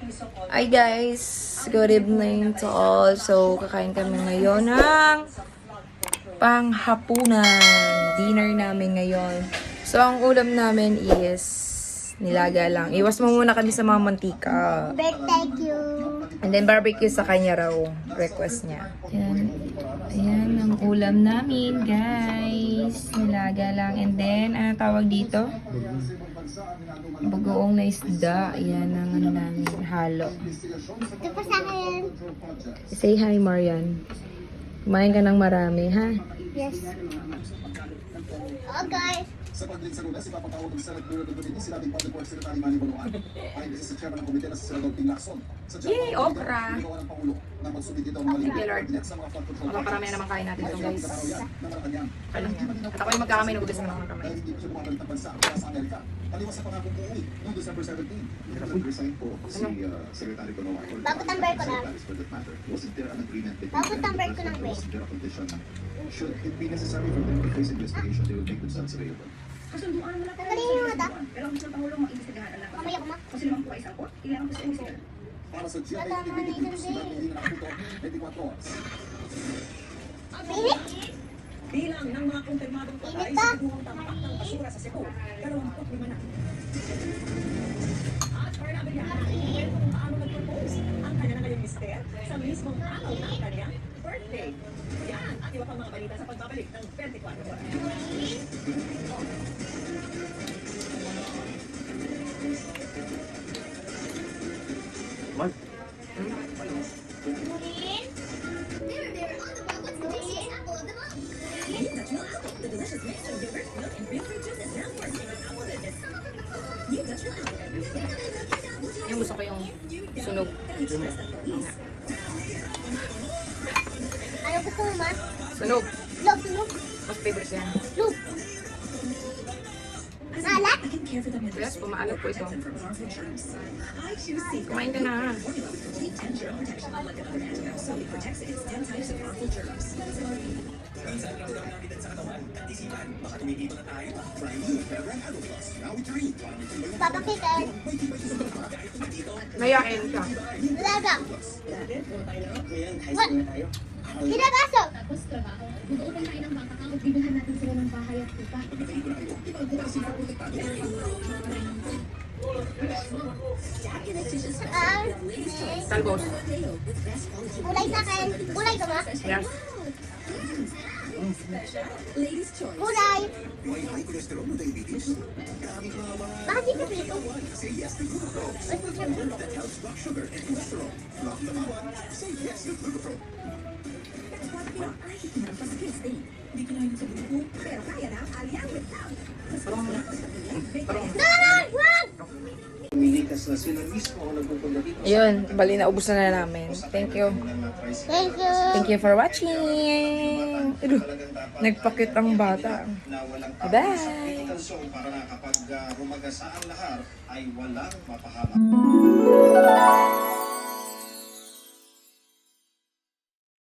Hi guys, good evening to all. So, kakain kami ngayon ng panghapunan. Dinner namin ngayon. So, ang ulam namin is nilaga lang. Iwas mo muna kami sa mga mantika. Thank you. And then barbecue sa kanya raw. Request niya. Ayan. Ayan ang ulam namin, guys. Nilaga lang. And then, ano tawag dito? Bagoong na isda. Ayan ang ano namin. Halo. Ito pa sa akin. Say hi, Marian. Kumain ka ng marami, ha? Yes. Oh, guys. Sa paglinsagunan, si Papatawag ng Senate Bureau of Committee, sinabing Public Works Secretary Manny Bonoan. Ayon din sa chairman ng komite na si Senador Ping Lacson. Sa Yay, okra! Ginawa ng Pangulo na magsubit ito ang Thank you, Lord. sa mga flood control Baka parami naman kain natin ito, guys. na Malacanang. Kailan yan. At ako yung magkakamay, nagugas naman ako ng kamay. Dahil hindi ko siya bumabalik ng bansa mula sa Amerika. Taliwas sa pangakong uuwi noong December 17. Nag-resign po si Secretary Bonoan. Bakit ang break ko na? Wasn't there an agreement between Bakit ang break ko ng break? Wasn't there a condition na should it be necessary for them to face investigation, they will make themselves available? Kasunduan wala po. Sandali yung mata. Pero ang gusto ng Pangulong mag-imbestigahan ang lakas. Mamaya ko ma. Kung sino man po ay sangkot, kailangan po sa imbestigahan. Para sa GIA, Tama na ibigay yun, dito sila hindi na nakaputo 24 oras. Minit? Bilang ng mga kumpirmadong patay Init sa pa. tiguang tamak ng basura sa Cebu, 25 na. At para namin yan, kwento kung paano nag-propose ang kanya na ngayong mister sa mismong araw ng kanyang birthday. Yan at iba pang mga balita sa pagbabalik ng 24 oras. Yung gusto ko yung sunog. Ano gusto mo ma? Sunog. Love, tulog. Mas favorite yan. Love. Malat? Yes, pumaalat po ito. Kumain ka na. Papakikan. Mayain ka. Laga. What? Kinagaso. Tapos trabaho. Mag-open tayo ng bata ka, magbibilhan natin sila ng bahay at lupa. Talbos. Kulay sa akin. Kulay ka ma? Yes. Kulay. Bakit di ka dito? Naman! Wag! Umilikas na sila mismo ang nagpupunta dito. Ayun, bali na ubos na namin. Thank you. Thank you. Thank you for watching. Ilo, nagpakit ang bata. Bye! So, para na kapag rumagasa ang lahar ay walang mapahamak.